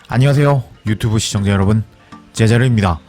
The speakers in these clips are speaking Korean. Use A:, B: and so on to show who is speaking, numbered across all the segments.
A: 안녕하세요 유튜브 시청자 여러분, 제자르입니다.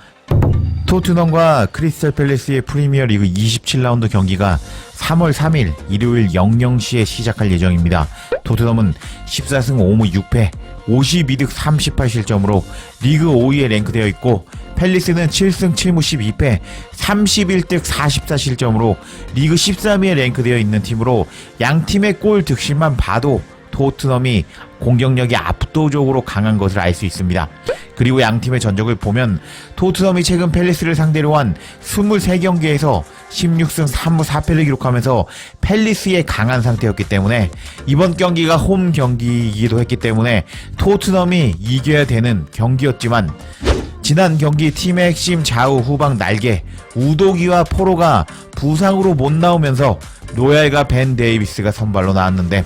A: 토트넘과 크리스탈 팰리스의 프리미어리그 27라운드 경기가 3월 3일 일요일 00시에 시작할 예정입니다. 토트넘은 14승 5무 6패 52득 38실점으로 리그 5위에 랭크되어 있고, 팰리스는 7승 7무 12패 31득 44실점으로 리그 13위에 랭크되어 있는 팀으로, 양팀의 골 득실만 봐도 토트넘이 공격력이 압도적으로 강한 것을 알 수 있습니다. 그리고 양팀의 전적을 보면 토트넘이 최근 팰리스를 상대로 한 23경기에서 16승 3무 4패를 기록하면서 팰리스에 강한 상태였기 때문에, 이번 경기가 홈 경기이기도 했기 때문에 토트넘이 이겨야 되는 경기였지만, 지난 경기 팀의 핵심 좌우 후방 날개 우도기와 포로가 부상으로 못 나오면서 로얄과 벤 데이비스가 선발로 나왔는데,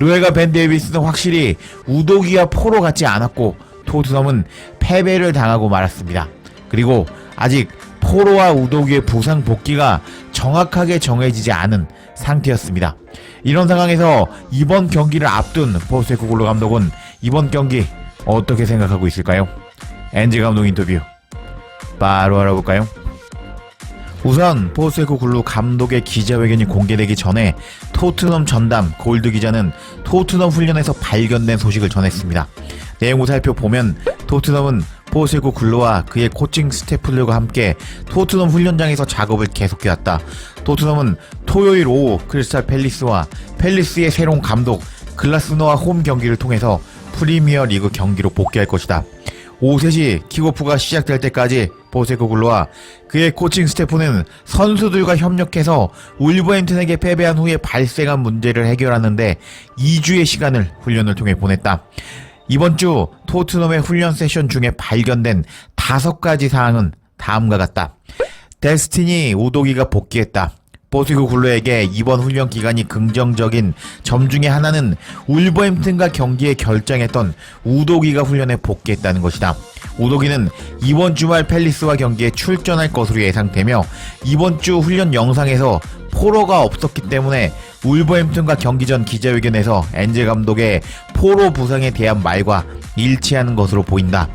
A: 로얄과 벤 데이비스는 확실히 우도기와 포로 같지 않았고 토트넘은 패배를 당하고 말았습니다. 그리고 아직 포로와 우도기의 부상 복귀가 정확하게 정해지지 않은 상태였습니다. 이런 상황에서 이번 경기를 앞둔 포스테코글루 감독은 이번 경기 어떻게 생각하고 있을까요? 엔지 감독 인터뷰 바로 알아볼까요? 우선 포스테코글루 감독의 기자회견이 공개되기 전에 토트넘 전담 골드 기자는 토트넘 훈련에서 발견된 소식을 전했습니다. 내용을 살펴보면 토트넘은 포스테코글루와 그의 코칭 스태프들과 함께 토트넘 훈련장에서 작업을 계속해왔다. 토트넘은 토요일 오후 크리스탈 팰리스와 팰리스의 새로운 감독 글라스너와 홈 경기를 통해서 프리미어 리그 경기로 복귀할 것이다. 오후 3시 킥오프가 시작될 때까지 포스테코글루와 그의 코칭 스태프는 선수들과 협력해서 울버햄튼에게 패배한 후에 발생한 문제를 해결하는데 2주의 시간을 훈련을 통해 보냈다. 이번 주 토트넘의 훈련 세션 중에 발견된 5가지 사항은 다음과 같다. 데스티니 우도기가 복귀했다. 포스테코글루에게 이번 훈련 기간이 긍정적인 점 중에 하나는 울버햄튼과 경기에 결정했던 우도기가 훈련에 복귀했다는 것이다. 우도기는 이번 주말 팰리스와 경기에 출전할 것으로 예상되며, 이번 주 훈련 영상에서 포로가 없었기 때문에 울버햄튼과 경기 전 기자회견에서 엔젤 감독의 포로 부상에 대한 말과 일치하는 것으로 보인다.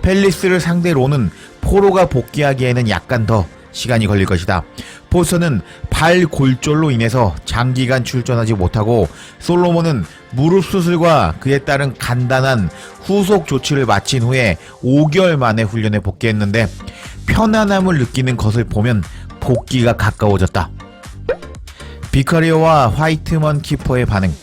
A: 팰리스를 상대로는 포로가 복귀하기에는 약간 더 시간이 걸릴 것이다. 포스터는 발 골절로 인해서 장기간 출전하지 못하고, 솔로몬은 무릎 수술과 그에 따른 간단한 후속 조치를 마친 후에 5개월 만에 훈련에 복귀했는데, 편안함을 느끼는 것을 보면 복귀가 가까워졌다. 비카리오와 화이트먼 키퍼의 반응.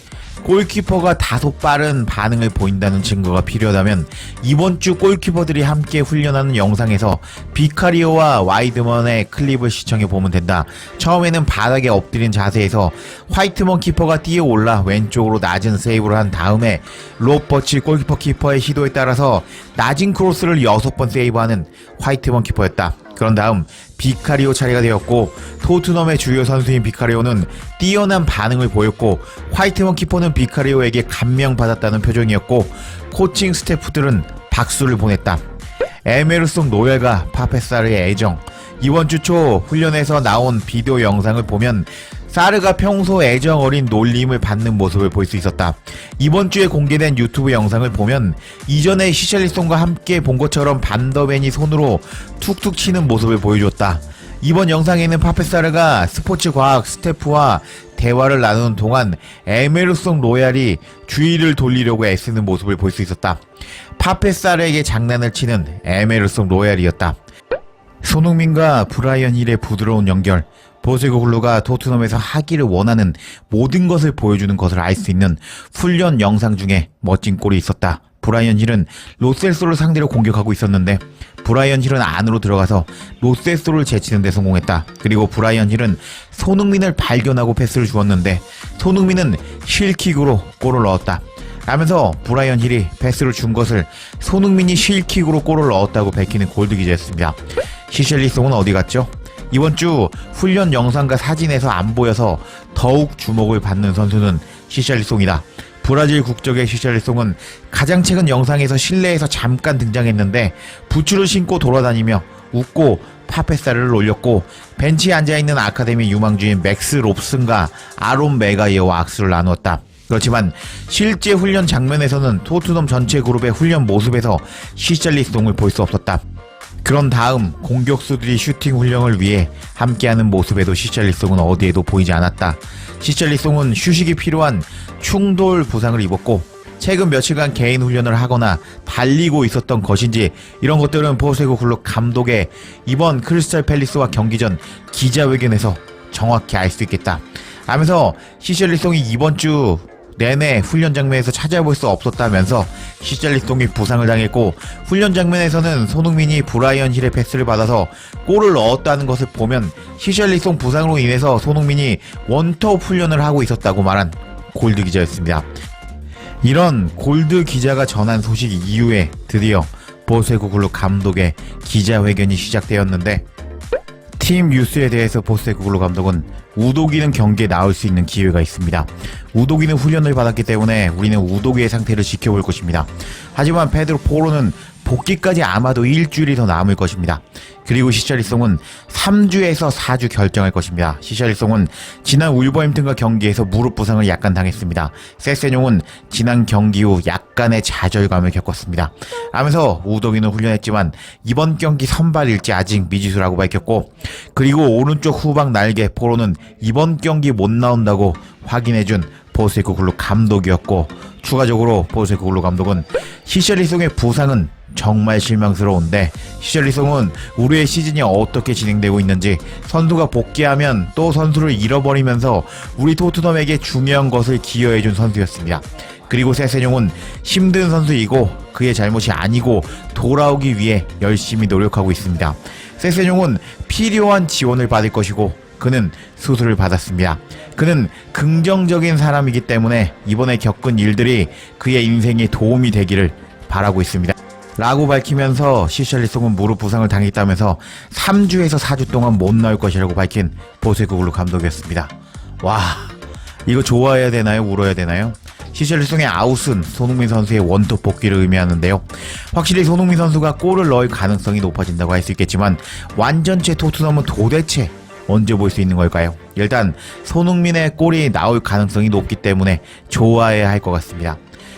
A: 골키퍼가 다소 빠른 반응을 보인다는 증거가 필요하다면, 이번 주 골키퍼들이 함께 훈련하는 영상에서 비카리오와 와이드먼의 클립을 시청해보면 된다. 처음에는 바닥에 엎드린 자세에서 화이트먼 키퍼가 뛰어올라 왼쪽으로 낮은 세이브를 한 다음에 로버치 골키퍼 키퍼의 시도에 따라서 낮은 크로스를 6번 세이브하는 화이트먼 키퍼였다. 그런 다음 비카리오 차례가 되었고, 토트넘의 주요 선수인 비카리오는 뛰어난 반응을 보였고, 화이트먼 키퍼는 비카리오에게 감명받았다는 표정이었고, 코칭 스태프들은 박수를 보냈다. 에메르송 노엘과 파페사르의 애정. 이번 주 초 훈련에서 나온 비디오 영상을 보면 사르가 평소 애정 어린 놀림을 받는 모습을 볼 수 있었다. 이번 주에 공개된 유튜브 영상을 보면 이전에 시샬리송과 함께 본 것처럼 반더벤이 손으로 툭툭 치는 모습을 보여줬다. 이번 영상에는 파페사르가 스포츠 과학 스태프와 대화를 나누는 동안 에메르송 로얄이 주의를 돌리려고 애쓰는 모습을 볼 수 있었다. 파페사르에게 장난을 치는 에메르송 로얄이었다. 손흥민과 브라이언 힐의 부드러운 연결. 포스테코글루가 토트넘에서 하기를 원하는 모든 것을 보여주는 것을 알 수 있는 훈련 영상 중에 멋진 골이 있었다. 브라이언 힐은 로셀소를 상대로 공격하고 있었는데 브라이언 힐은 안으로 들어가서 로셀소를 제치는 데 성공했다. 그리고 브라이언 힐은 손흥민을 발견하고 패스를 주었는데 손흥민은 힐킥으로 골을 넣었다. 라면서 브라이언 힐이 패스를 준 것을 손흥민이 힐킥으로 골을 넣었다고 밝히는 골드 기자였습니다. 히샬리송은 어디 갔죠? 이번 주 훈련 영상과 사진에서 안 보여서 더욱 주목을 받는 선수는 히샬리송이다. 브라질 국적의 히샬리송은 가장 최근 영상에서 실내에서 잠깐 등장했는데 부츠를 신고 돌아다니며 웃고 파페사르를 올렸고, 벤치에 앉아있는 아카데미 유망주인 맥스 롭슨과 아론 메가이어와 악수를 나누었다. 그렇지만 실제 훈련 장면에서는 토트넘 전체 그룹의 훈련 모습에서 시샬리송을 볼 수 없었다. 그런 다음 공격수들이 슈팅 훈련을 위해 함께하는 모습에도 시샬리송은 어디에도 보이지 않았다. 시샬리송은 휴식이 필요한 충돌 부상을 입었고 최근 며칠간 개인 훈련을 하거나 달리고 있었던 것인지 이런 것들은 포스테코글루 감독의 이번 크리스탈 팰리스와 경기 전 기자회견에서 정확히 알 수 있겠다 하면서 시샬리송이 이번 주 내내 훈련 장면에서 찾아볼 수 없었다면서 시샬리송이 부상을 당했고 훈련 장면에서는 손흥민이 브라이언 힐의 패스를 받아서 골을 넣었다는 것을 보면 시샬리송 부상으로 인해서 손흥민이 원톱 훈련을 하고 있었다고 말한 골드 기자였습니다. 이런 골드 기자가 전한 소식 이후에 드디어 포스테코글루 감독의 기자회견이 시작되었는데 팀 뉴스에 대해서 포스테코글루 감독은 우도기는 경기에 나올 수 있는 기회가 있습니다. 우도기는 훈련을 받았기 때문에 우리는 우도기의 상태를 지켜볼 것입니다. 하지만 페드로 포로는 복귀까지 아마도 일주일이 더 남을 것입니다. 그리고 시샬리송은 3주에서 4주 결정할 것입니다. 시샬리송은 지난 울버햄튼과 경기에서 무릎 부상을 약간 당했습니다. 세세뇽은 지난 경기 후 약간의 좌절감을 겪었습니다. 하면서 우도기는 훈련했지만 이번 경기 선발일지 아직 미지수라고 밝혔고 그리고 오른쪽 후방 날개 포로는 이번 경기 못 나온다고 확인해준 포스테코글루 감독이었고 추가적으로 포스테코글루 감독은 시샬리송의 부상은 정말 실망스러운데 시샬리송은 우리의 시즌이 어떻게 진행되고 있는지 선수가 복귀하면 또 선수를 잃어버리면서 우리 토트넘에게 중요한 것을 기여해준 선수였습니다. 그리고 세세뇽은 힘든 선수이고 그의 잘못이 아니고 돌아오기 위해 열심히 노력하고 있습니다. 세세뇽은 필요한 지원을 받을 것이고 그는 수술을 받았습니다. 그는 긍정적인 사람이기 때문에 이번에 겪은 일들이 그의 인생에 도움이 되기를 바라고 있습니다. 라고 밝히면서 시샬리송은 무릎 부상을 당했다면서 3주에서 4주 동안 못 나올 것이라고 밝힌 포스테코글루 감독이었습니다. 와, 이거 좋아해야 되나요? 울어야 되나요? 시샬리송의 아웃은 손흥민 선수의 원톱 복귀를 의미하는데요. 확실히 손흥민 선수가 골을 넣을 가능성이 높아진다고 할 수 있겠지만 완전체 토트넘은 도대체 언제 볼 수 있는 걸까요? 일단 손흥민의 골이 나올 가능성이 높기 때문에 좋아해야 할 것 같습니다.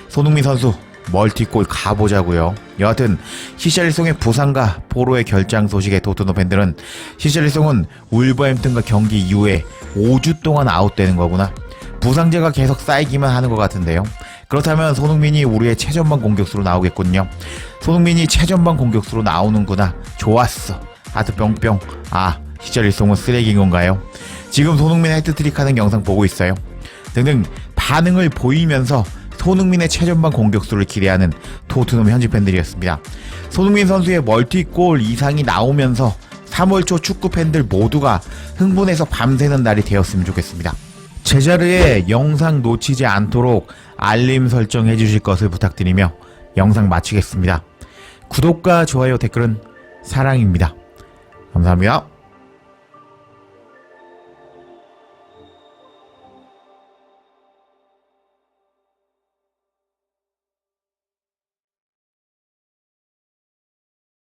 A: 손흥민 선수 멀티골 가보자고요. 여하튼 시샬리송의 부상과 포로의 결장 소식에 토트넘 팬들은 시샬리송은 울버햄튼과 경기 이후에 5주 동안 아웃되는 거구나. 부상자가 계속 쌓이기만 하는 것 같은데요. 그렇다면 손흥민이 우리의 최전방 공격수로 나오겠군요. 손흥민이 최전방 공격수로 나오는구나. 좋았어. 하트 뿅뿅. 아, 시샬리송은 쓰레기인 건가요? 지금 손흥민 헤트트릭 하는 영상 보고 있어요. 등등 반응을 보이면서 손흥민의 최전방 공격수를 기대하는 토트넘 현지 팬들이었습니다. 손흥민 선수의 멀티골 이상이 나오면서 3월 초 축구 팬들 모두가 흥분해서 밤새는 날이 되었으면 좋겠습니다. 제자리에 영상 놓치지 않도록 알림 설정 해주실 것을 부탁드리며 영상 마치겠습니다. 구독과 좋아요 댓글은 사랑입니다. 감사합니다.